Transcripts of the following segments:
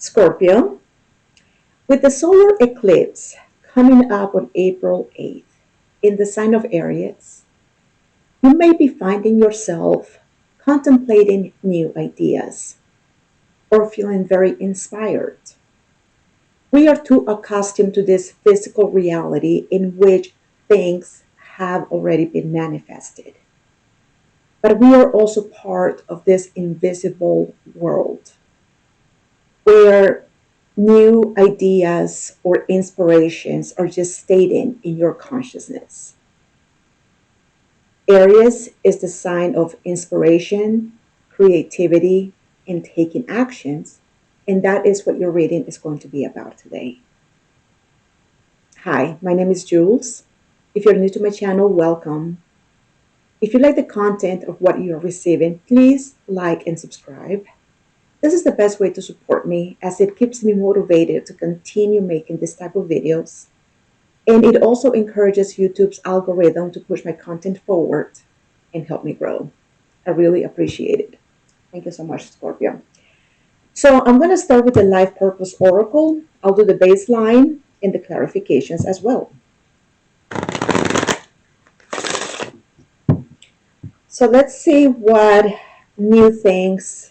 Scorpio, with the solar eclipse coming up on April 8th in the sign of Aries, you may be finding yourself contemplating new ideas or feeling very inspired. We are too accustomed to this physical reality in which things have already been manifested. But we are also part of this invisible world where new ideas or inspirations are just stating in your consciousness. Aries is the sign of inspiration, creativity, and taking actions, and that is what your reading is going to be about today. Hi, my name is Jules. If you're new to my channel, welcome. If you like the content of what you're receiving, please like and subscribe. This is the best way to support me as it keeps me motivated to continue making this type of videos. And it also encourages YouTube's algorithm to push my content forward and help me grow. I really appreciate it. Thank you so much, Scorpio. So I'm going to start with the Life Purpose Oracle. I'll do the baseline and the clarifications as well. So let's see what new things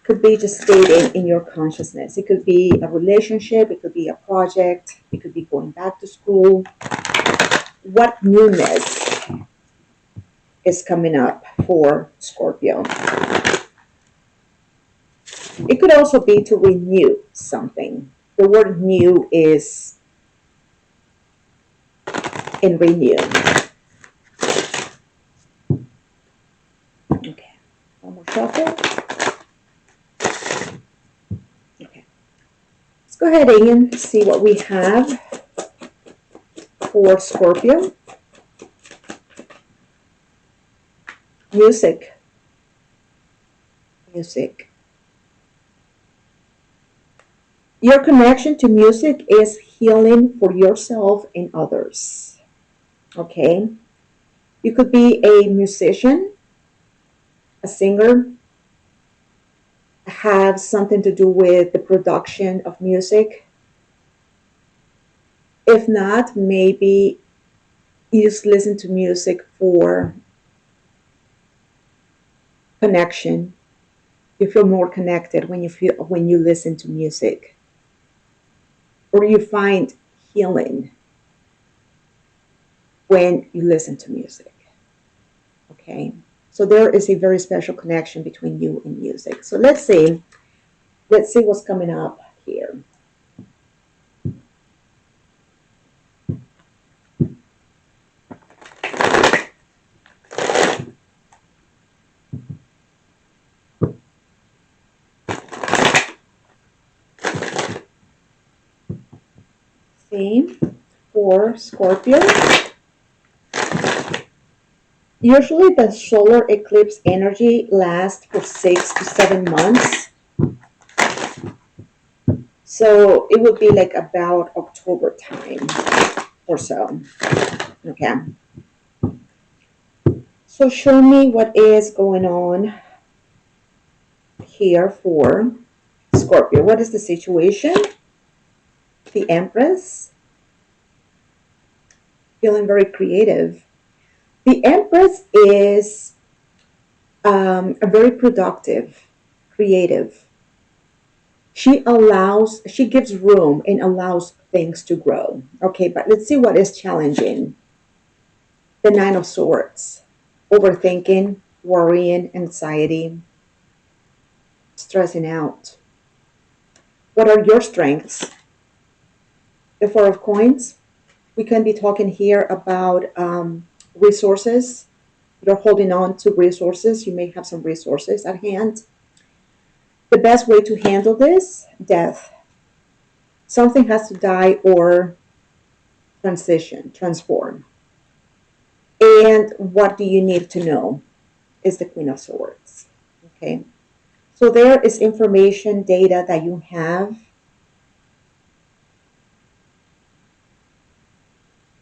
could be just stating in your consciousness. It could be a relationship, it could be a project, it could be going back to school. What newness is coming up for Scorpio? It could also be to renew something. The word new is in renew. Okay, one more shuffle. Go ahead and see what we have for Scorpio. Music. Your connection to music is healing for yourself and others. Okay? You could be a musician, a singer, have something to do with the production of music. If not, maybe you just listen to music for connection. You feel more connected when you listen to music, or you find healing when you listen to music. Okay, so there is a very special connection between you and music. So let's see what's coming up here. Theme for Scorpio. Usually the solar eclipse energy lasts for 6 to 7 months. So it would be like about October time or so. Okay. So show me what is going on here for Scorpio. What is the situation? The Empress. Feeling very creative. The Empress is a very productive, creative. She gives room and allows things to grow. Okay, but let's see what is challenging. The Nine of Swords. Overthinking, worrying, anxiety, stressing out. What are your strengths? The Four of Coins. We can be talking here about resources. You're holding on to resources. You may have some resources at hand. The best way to handle this, death. Something has to die or transform. And what do you need to know is the Queen of Swords. Okay. So there is information, data that you have.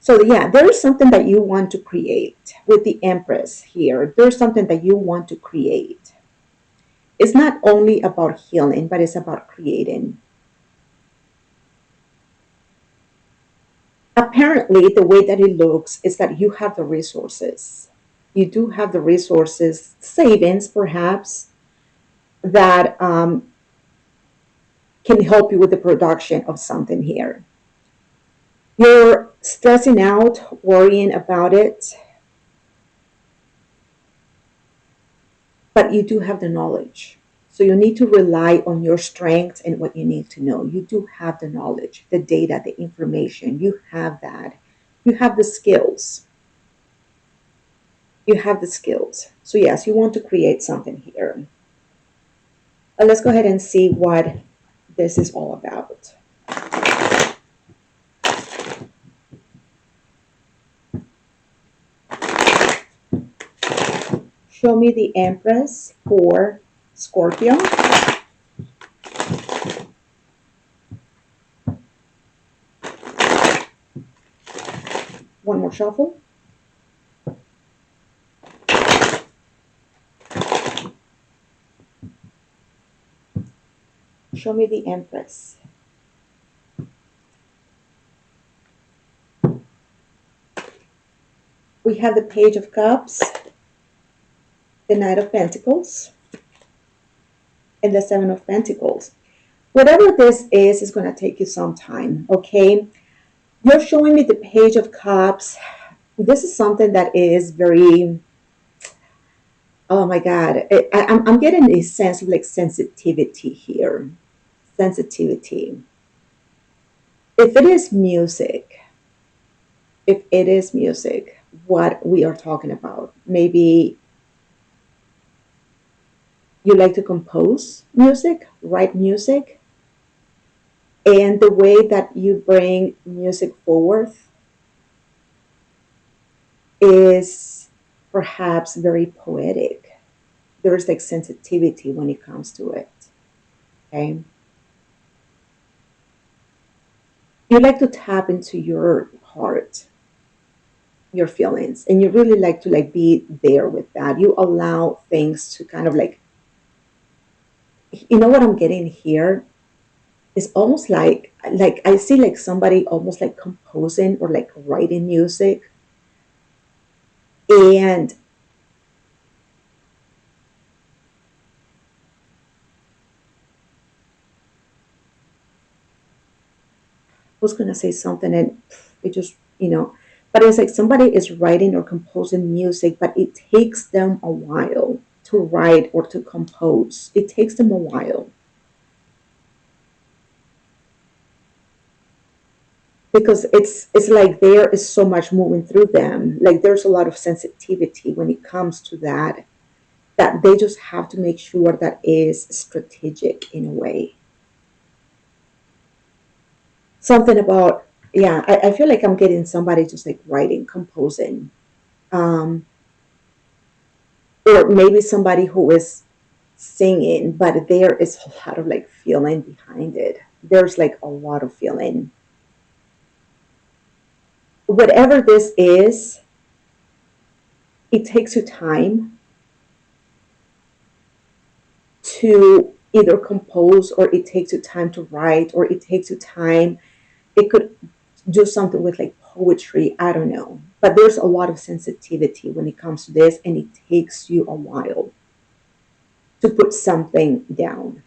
So yeah, there is something that you want to create with the Empress here. There's something that you want to create. It's not only about healing, but it's about creating. Apparently, the way that it looks is that you have the resources. You do have the resources, savings perhaps, that can help you with the production of something here. You're stressing out, worrying about it, but you do have the knowledge. So you need to rely on your strengths and what you need to know. You do have the knowledge, the data, the information. You have that. You have the skills. You have the skills. So yes, you want to create something here. Let's go ahead and see what this is all about. Show me the Empress for Scorpio. One more shuffle. Show me the Empress. We have the Page of Cups, the Knight of Pentacles, and the Seven of Pentacles. Whatever this is going to take you some time, okay? You're showing me the Page of Cups. This is something that is very, oh my God, I'm getting a sense of like sensitivity here. Sensitivity. If it is music, if it is music, what we are talking about, maybe you like to compose music, write music, and the way that you bring music forward is perhaps very poetic. There's like sensitivity when it comes to it. Okay. You like to tap into your heart, your feelings, and you really like to like be there with that. You allow things to kind of like, you know what I'm getting here? It's almost like I see like somebody almost like composing or like writing music, and was gonna say something and it just, but it's like somebody is writing or composing music, but it takes them a while to write or to compose. It takes them a while because it's like there is so much moving through them. Like there's a lot of sensitivity when it comes to that, that they just have to make sure that is strategic in a way. Something about, yeah, I feel like I'm getting somebody just like writing, composing. Um, or maybe somebody who is singing, but there is a lot of like feeling behind it. There's like a lot of feeling. Whatever this is, it takes you time to either compose, or it takes you time to write, or it takes you time. It could do something with like poetry. I don't know. But there's a lot of sensitivity when it comes to this, and it takes you a while to put something down.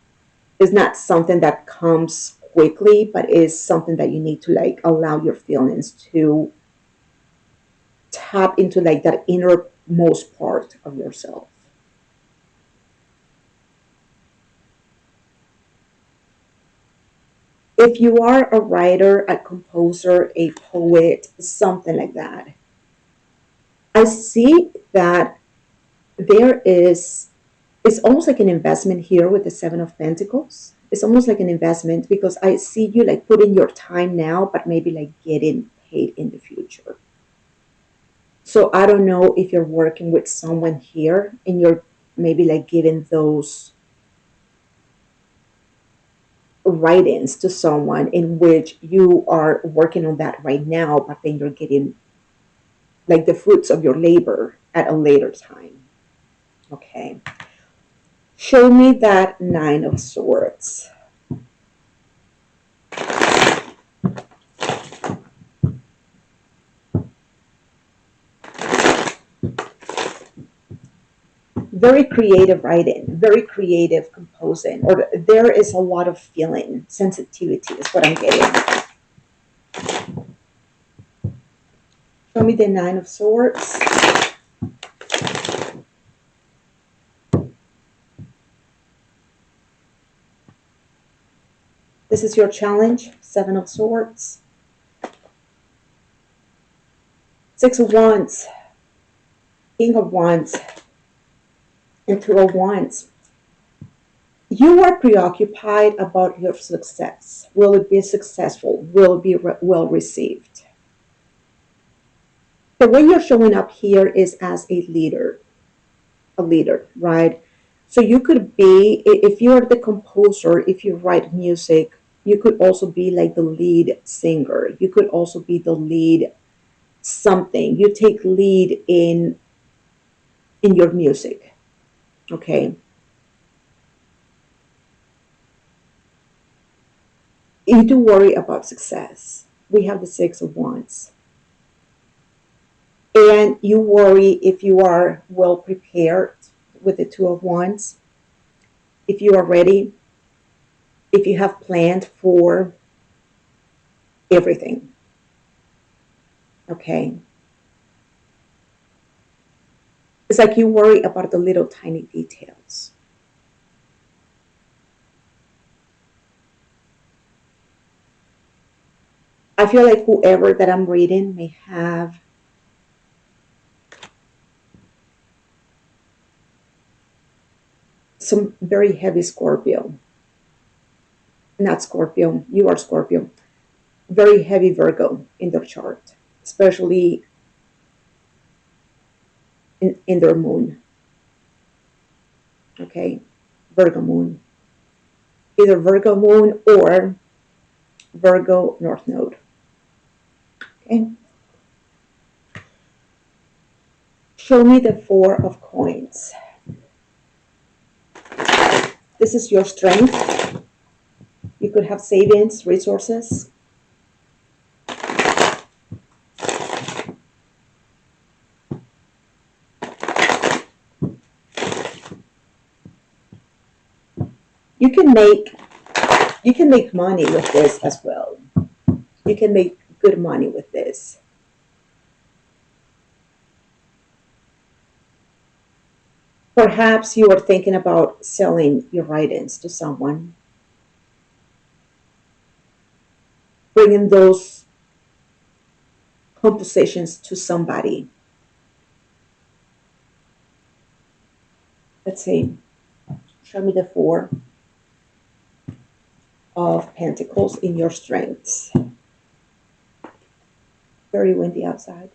It's not something that comes quickly, but is something that you need to like allow your feelings to tap into like that innermost part of yourself. If you are a writer, a composer, a poet, something like that, I see that there is, it's almost like an investment here with the Seven of Pentacles. It's almost like an investment because I see you like putting your time now, but maybe like getting paid in the future. So I don't know if you're working with someone here and you're maybe like giving those write-ins to someone in which you are working on that right now, but then you're getting like the fruits of your labor at a later time. Okay. Show me that Nine of Swords. Very creative writing, very creative composing, or there is a lot of feeling, sensitivity is what I'm getting. Show me the Nine of Swords. This is your challenge, Seven of Swords. Six of Wands, King of Wands, and Two of Wands. You are preoccupied about your success. Will it be successful? Will it be well received? The way you're showing up here is as a leader, right? So you could be, if you're the composer, if you write music, you could also be like the lead singer. You could also be the lead something. You take lead in your music, okay? You do worry about success. We have the Six of Wands. And you worry if you are well prepared with the Two of Wands, if you are ready, if you have planned for everything. Okay. It's like you worry about the little tiny details. I feel like whoever that I'm reading may have some very heavy Scorpio. Not Scorpio, you are Scorpio. Very heavy Virgo in their chart, especially in their moon. Okay, Virgo moon. Either Virgo moon or Virgo North Node. Okay. Show me the Four of Coins. This is your strength. You could have savings, resources. You can make money with this as well. You can make good money with this. Perhaps you are thinking about selling your writings to someone, bringing those compositions to somebody. Let's see. Show me the Four of Pentacles in your strengths. Very windy outside.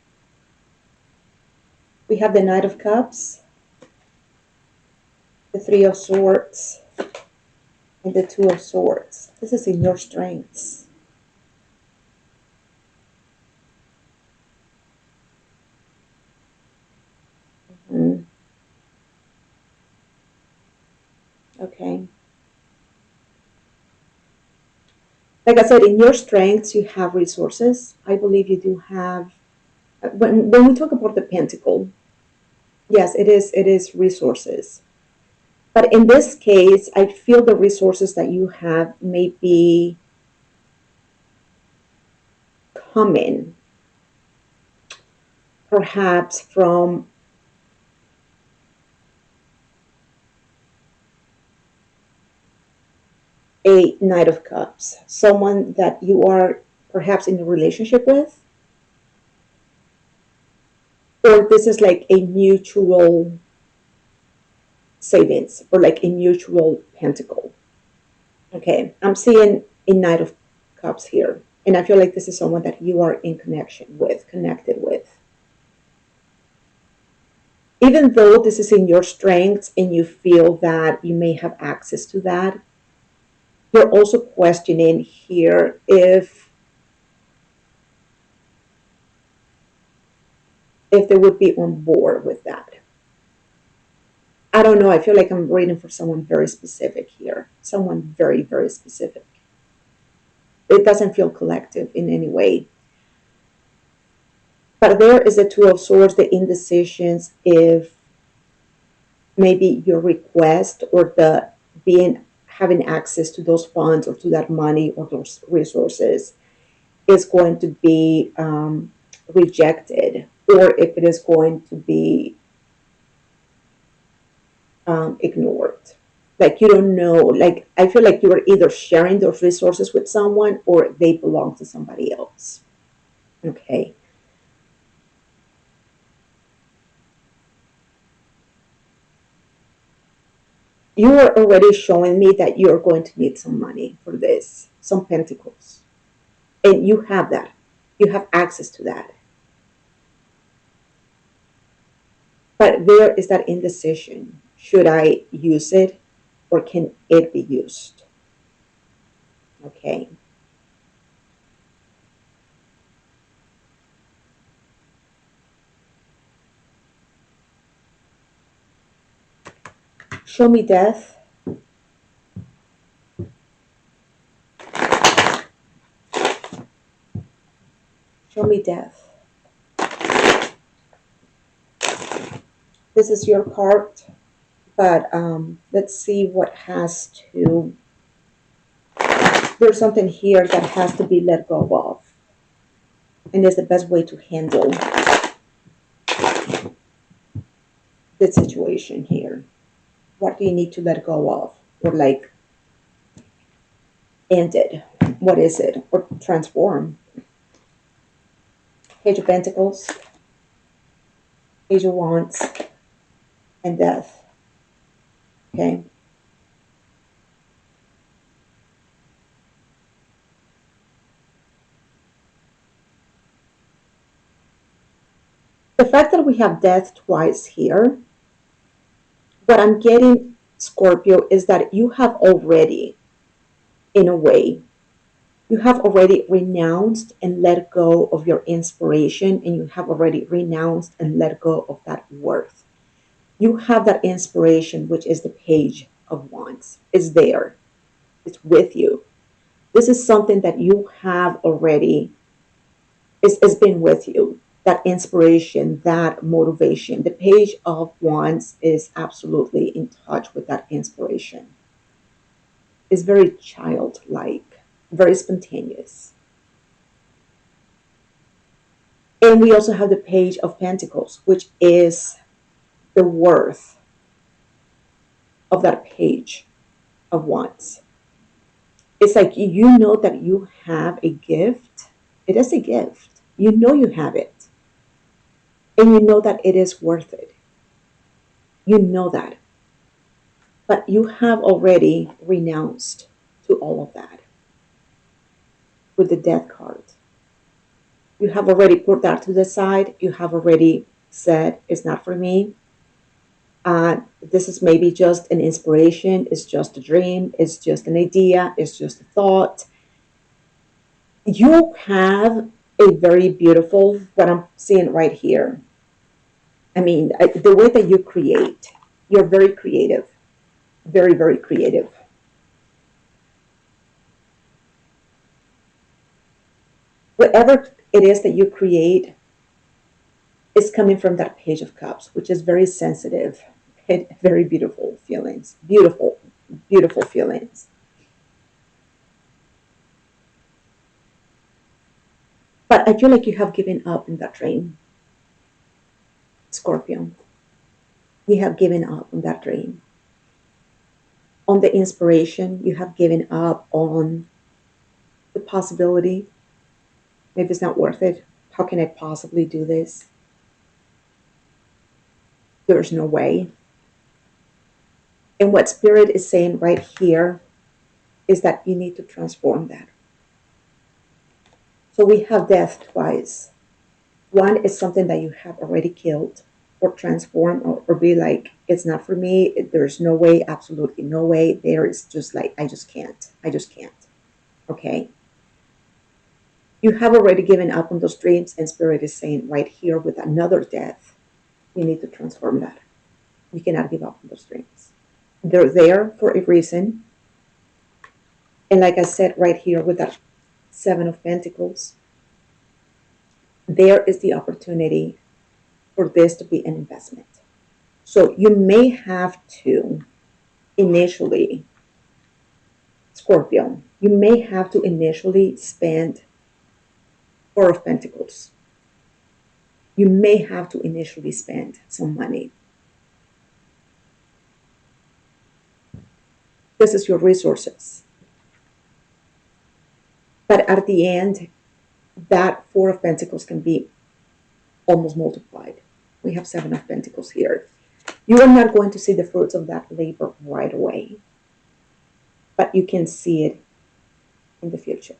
We have the Knight of Cups, the Three of Swords, and the Two of Swords. This is in your strengths. Mm-hmm. Okay. Like I said, in your strengths, you have resources. I believe you do have. When we talk about the Pentacle, yes, it is resources. But in this case, I feel the resources that you have may be coming perhaps from a Knight of Cups, someone that you are perhaps in a relationship with, or this is like a mutual savings or like a mutual pentacle. Okay, I'm seeing a Knight of Cups here, and I feel like this is someone that you are in connection with, connected with. Even though this is in your strengths and you feel that you may have access to that, you're also questioning here if they would be on board with that. I don't know. I feel like I'm reading for someone very specific here. Someone very, very specific. It doesn't feel collective in any way. But there is the Two of Swords, the indecisions, if maybe your request or the being having access to those funds or to that money or those resources is going to be rejected, or if it is going to be ignored. Like you don't know. Like I feel like you are either sharing those resources with someone or they belong to somebody else. Okay. You are already showing me that you're going to need some money for this, some pentacles. And you have that. You have access to that. But there is that indecision. Should I use it or can it be used? Okay. Show me death. Show me death. This is your card, but let's see what has to. There's something here that has to be let go of, and is the best way to handle the situation here. What do you need to let go of, or like end it? What is it, or transform? Page of Pentacles, Page of Wands, and Death. Okay. The fact that we have Death twice here, what I'm getting, Scorpio, is that you have already, in a way, you have already renounced and let go of your inspiration, and you have already renounced and let go of that worth. You have that inspiration, which is the Page of Wands. It's there. It's with you. This is something that you have already, it's been with you. That inspiration, that motivation. The Page of Wands is absolutely in touch with that inspiration. It's very childlike, very spontaneous. And we also have the Page of Pentacles, which is the worth of that Page of Wands. It's like you know that you have a gift. It is a gift. You know you have it. And you know that it is worth it. You know that. But you have already renounced to all of that with the Death card. You have already put that to the side. You have already said, it's not for me. This is maybe just an inspiration. It's just a dream. It's just an idea. It's just a thought. You have a very beautiful, what I'm seeing right here. I mean, the way that you create, you're very creative. Very, very creative. Whatever it is that you create is coming from that Page of Cups, which is very sensitive and very beautiful feelings. Beautiful, beautiful feelings. But I feel like you have given up in that dream, Scorpio. You have given up on that dream. On the inspiration, you have given up on the possibility. Maybe it's not worth it. How can I possibly do this? There's no way. And what Spirit is saying right here is that you need to transform that. So we have death twice. One is something that you have already killed or transformed, or be like, it's not for me. There's no way, absolutely no way. There is just like, I just can't. I just can't. Okay. You have already given up on those dreams, and Spirit is saying right here with another death, you need to transform that. You cannot give up on those dreams. They're there for a reason. And like I said right here with that Seven of Pentacles, there is the opportunity for this to be an investment. So you may have to initially, Scorpio, you may have to initially spend Four of Pentacles. You may have to initially spend some money. This is your resources. But at the end, that Four of Pentacles can be almost multiplied. We have Seven of Pentacles here. You are not going to see the fruits of that labor right away, but you can see it in the future.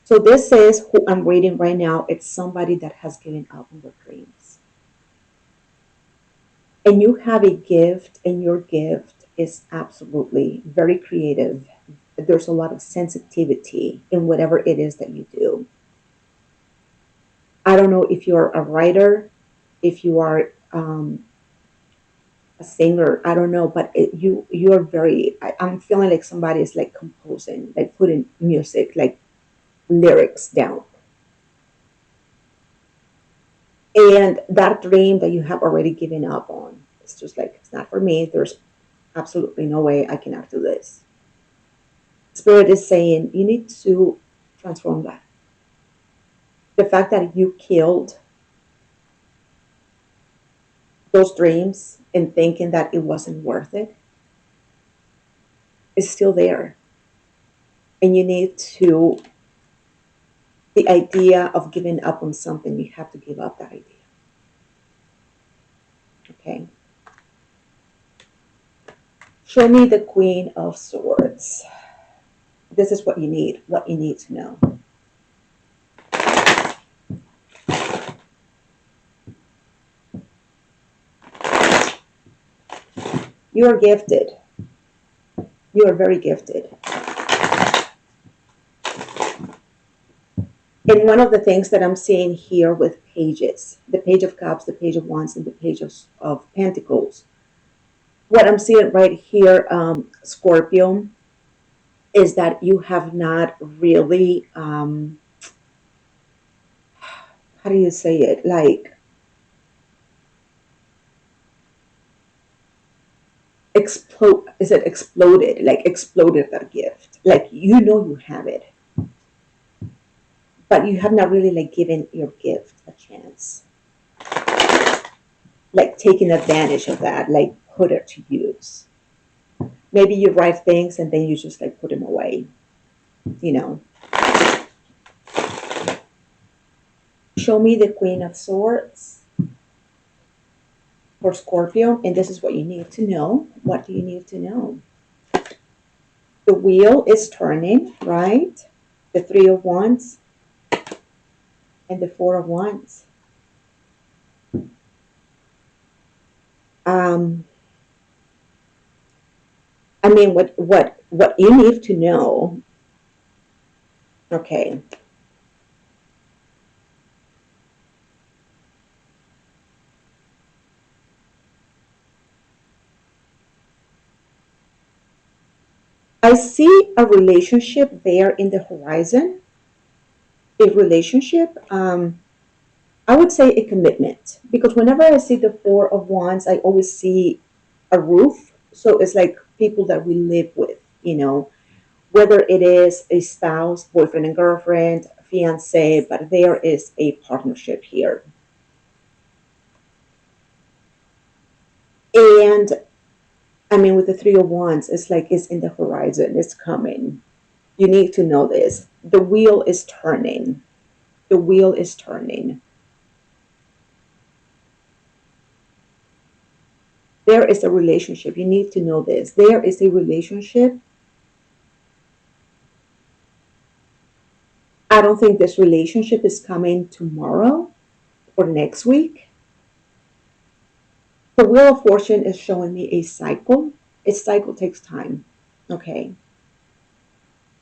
So this is who I'm reading right now. It's somebody that has given up on their dreams. And you have a gift, and your gift is absolutely very creative. There's a lot of sensitivity in whatever it is that you do. I don't know if you're a writer, if you are a singer, I don't know, but you're very, I'm feeling like somebody is like composing, like putting music, like lyrics down. And that dream that you have already given up on, it's just like, it's not for me. There's absolutely no way I cannot do this. Spirit is saying you need to transform that. The fact that you killed those dreams and thinking that it wasn't worth it is still there. And you need to, the idea of giving up on something, you have to give up that idea. Okay. Show me the Queen of Swords. This is what you need to know. You are gifted. You are very gifted. And one of the things that I'm seeing here with pages, the Page of Cups, the Page of Wands, and the Page of Pentacles, what I'm seeing right here, Scorpio, is that you have not really, how do you say it? Like, exploded? Like, exploded that gift. Like, you know you have it. But you have not really, like, given your gift a chance. Like, taking advantage of that, like, put it to use. Maybe you write things and then you just, like, put them away, you know. Show me the Queen of Swords for Scorpio, and this is what you need to know. What do you need to know? The wheel is turning, right? The Three of Wands and the Four of Wands. I mean, what you need to know, okay. I see a relationship there in the horizon. A relationship, I would say a commitment. Because whenever I see the Four of Wands, I always see a roof. So it's like people that we live with, you know, whether it is a spouse, boyfriend and girlfriend, fiance, but there is a partnership here. And I mean, with the Three of Wands, it's like it's in the horizon, it's coming. You need to know this. The wheel is turning. The wheel is turning. There is a relationship. You need to know this. There is a relationship. I don't think this relationship is coming tomorrow or next week. The Wheel of Fortune is showing me a cycle. A cycle takes time. Okay.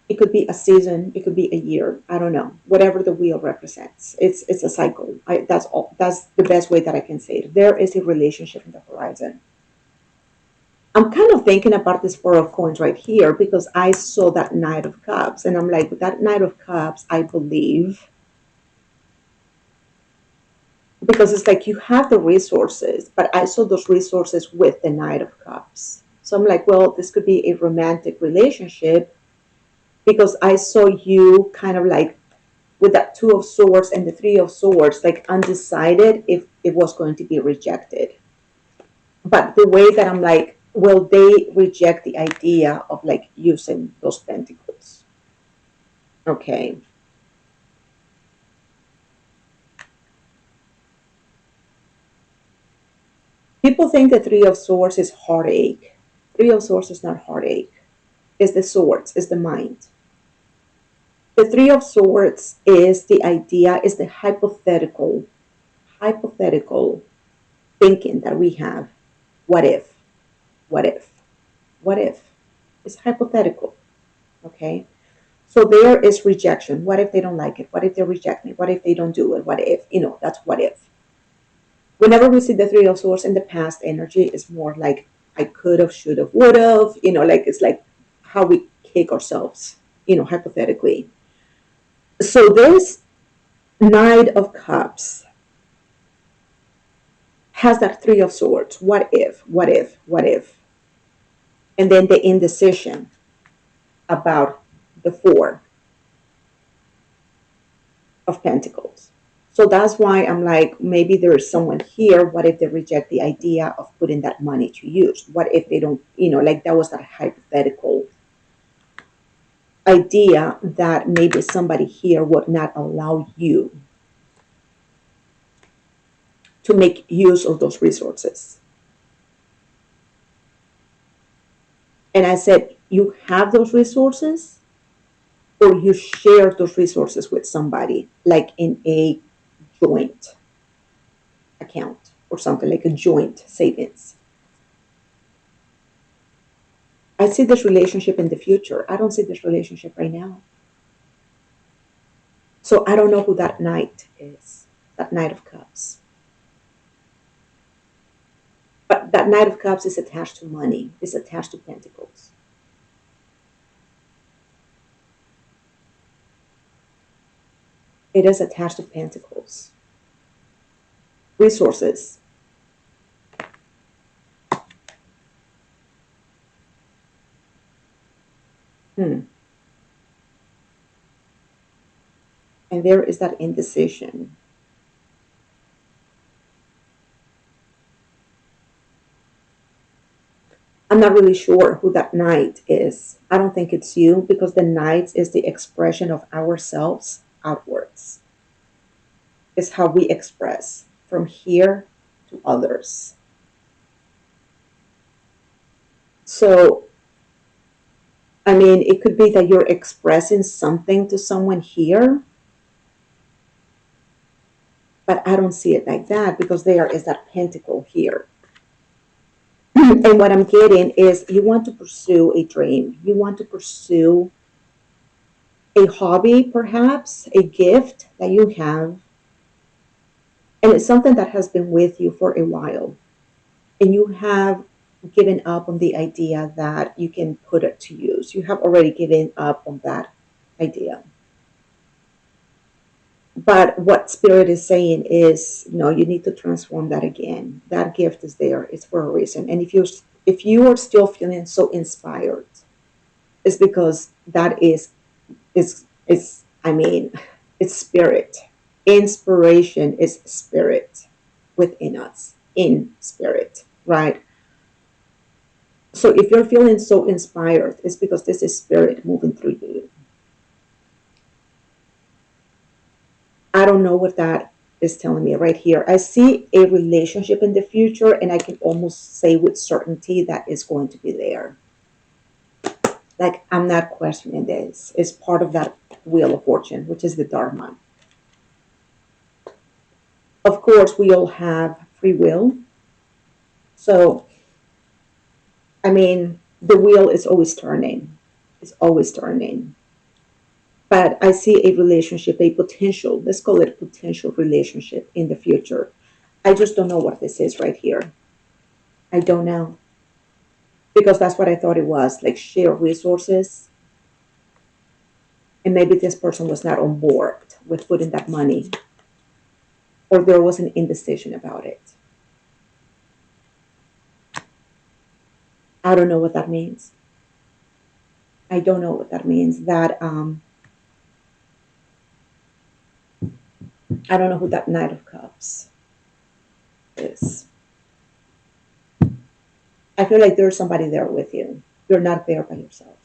It could be a season, it could be a year. I don't know. Whatever the wheel represents, it's a cycle. That's all. That's the best way that I can say it. There is a relationship in the horizon. I'm kind of thinking about this Four of Coins right here because I saw that Knight of Cups, and I'm like, that Knight of Cups, I believe, because it's like you have the resources, but I saw those resources with the Knight of Cups. So I'm like, well, this could be a romantic relationship because I saw you kind of like with that Two of Swords and the Three of Swords, like undecided if it was going to be rejected. But the way that I'm like, will they reject the idea of like using those pentacles? Okay. People think the Three of Swords is heartache. Three of Swords is not heartache. It's the swords, it's the mind. The Three of Swords is the idea, is the hypothetical thinking that we have. What if? What if? What if? It's hypothetical. Okay. So there is rejection. What if they don't like it? What if they reject me? What if they don't do it? What if? That's what if. Whenever we see the Three of Swords in the past energy, it's more like I could have, should have, would have, like it's like how we kick ourselves, hypothetically. So this Knight of Cups has that Three of Swords. What if? What if? What if? And then the indecision about the Four of Pentacles. So that's why I'm like, maybe there is someone here. What if they reject the idea of putting that money to use? What if they don't, like that was that hypothetical idea that maybe somebody here would not allow you to make use of those resources. And I said, you have those resources or you share those resources with somebody, like in a joint account or something like a joint savings. I see this relationship in the future. I don't see this relationship right now. So I don't know who that knight is, that Knight of Cups. But that Knight of Cups is attached to money, is attached to pentacles. It is attached to pentacles. Resources. Hmm. And there is that indecision. I'm not really sure who that knight is. I don't think it's you because the knight is the expression of ourselves outwards. It's how we express from here to others. So, I mean, it could be that you're expressing something to someone here, but I don't see it like that because there is that pentacle here. And what I'm getting is you want to pursue a dream. You want to pursue a hobby, perhaps, a gift that you have. And it's something that has been with you for a while. And you have given up on the idea that you can put it to use. You have already given up on that idea. But what Spirit is saying is, you need to transform that again. That gift is there. It's for a reason. And if you are still feeling so inspired, it's because that is I mean, it's spirit. Inspiration is spirit within us, in spirit, right? So if you're feeling so inspired, it's because this is spirit moving through you. I don't know what that is telling me right here. I see a relationship in the future, and I can almost say with certainty that it's going to be there. Like, I'm not questioning this. It's part of that wheel of fortune, which is the Dharma. Of course, we all have free will. So, I mean, the wheel is always turning. It's always turning. but I see a relationship, a potential, let's call it potential relationship in the future. I just don't know what this is right here. I don't know. Because that's what I thought it was, like share resources. And maybe this person was not on board with putting that money, or there was an indecision about it. I don't know what that means. I don't know what that means. I don't know who that Knight of Cups is. I feel like there's somebody there with you. You're not there by yourself.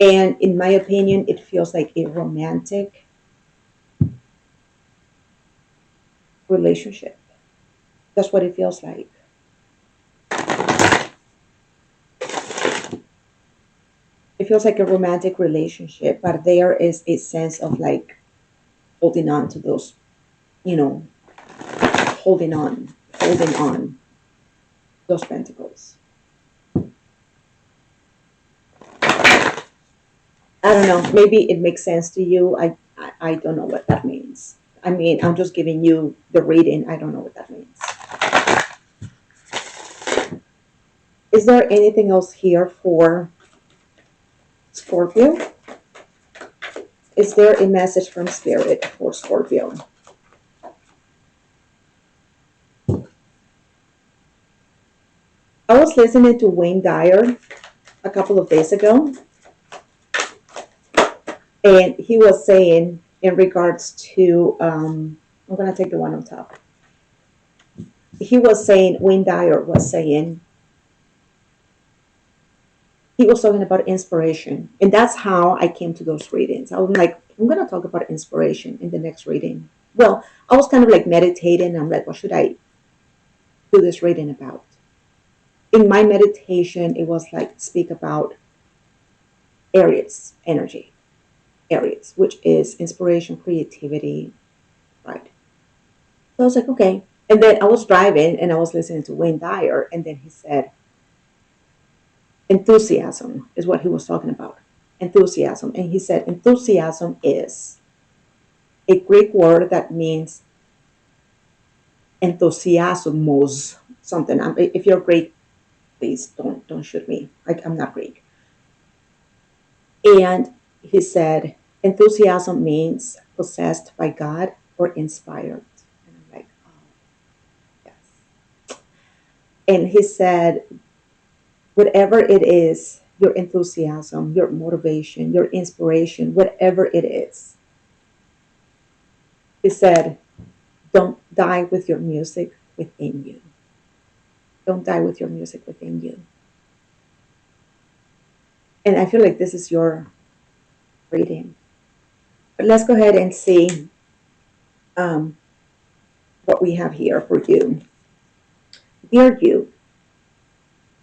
And in my opinion, it feels like a romantic relationship. That's what it feels like. It feels like a romantic relationship, but there is a sense of like holding on to those, you know, holding on those pentacles. I don't know. Maybe it makes sense to you. I don't know what that means. I mean, I'm just giving you the reading. I don't know what that means. Is there anything else here for Scorpio? Is there a message from Spirit for Scorpio? I was listening to Wayne Dyer a couple of days ago, and he was saying in regards to, I'm going to take the one on top. Wayne Dyer was saying, he was talking about inspiration. And that's how I came to those readings. I was like, I'm going to talk about inspiration in the next reading. Well, I was kind of like meditating. I'm like, what should I do this reading about? In my meditation, it was like speak about Aries energy, Aries, which is inspiration, creativity, right? So I was like, okay. And then I was driving and I was listening to Wayne Dyer, and then he said, enthusiasm is what he was talking about. Enthusiasm. And he said, enthusiasm is a Greek word that means enthusiasmos, something. If you're Greek, please don't shoot me. I'm not Greek. And he said, enthusiasm means possessed by God or inspired. And I'm like, oh, yes. And he said, whatever it is, your enthusiasm, your motivation, your inspiration, whatever it is, he said, don't die with your music within you. Don't die with your music within you. And I feel like this is your reading. But let's go ahead and see what we have here for you. Dear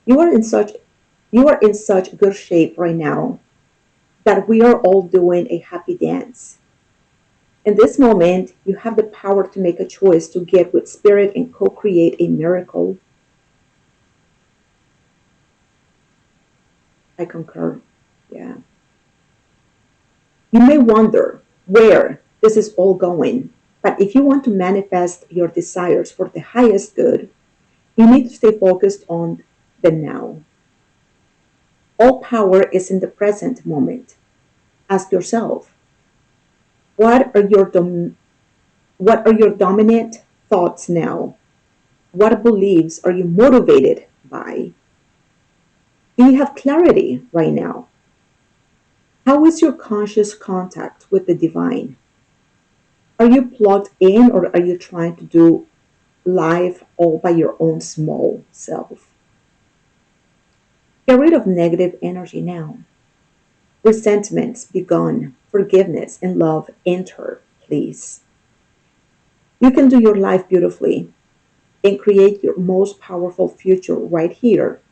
you are in such good shape right now that we are all doing a happy dance. In this moment, you have the power to make a choice to get with spirit and co-create a miracle. I concur. Yeah. You may wonder where this is all going, but if you want to manifest your desires for the highest good, you need to stay focused on the now. All power is in the present moment. Ask yourself, what are your dominant thoughts now? What beliefs are you motivated by? Do you have clarity right now? How is your conscious contact with the divine? Are you plugged in, or are you trying to do life all by your own small self? Get rid of negative energy now. Resentments be gone. Forgiveness and love enter, please. You can do your life beautifully and create your most powerful future right here,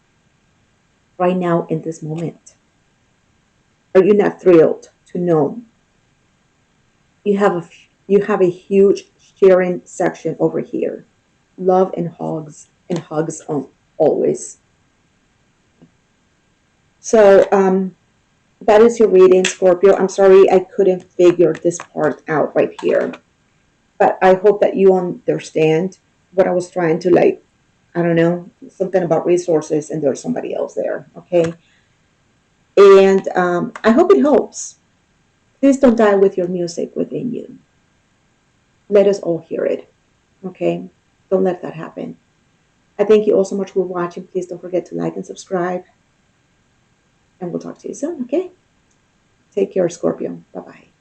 right now, in this moment. Are you not thrilled to know you have a huge sharing section over here? Love and hugs on always. So that is your reading, Scorpio. I'm sorry I couldn't figure this part out right here, but I hope that you understand what I was trying to like. I don't know, something about resources, and there's somebody else there. Okay, and I hope it helps. Please don't die with your music within you. Let us all hear it. Okay, don't let that happen. I thank you all so much for watching. Please don't forget to like and subscribe, and we'll talk to you soon. Okay, take care, Scorpio. Bye bye.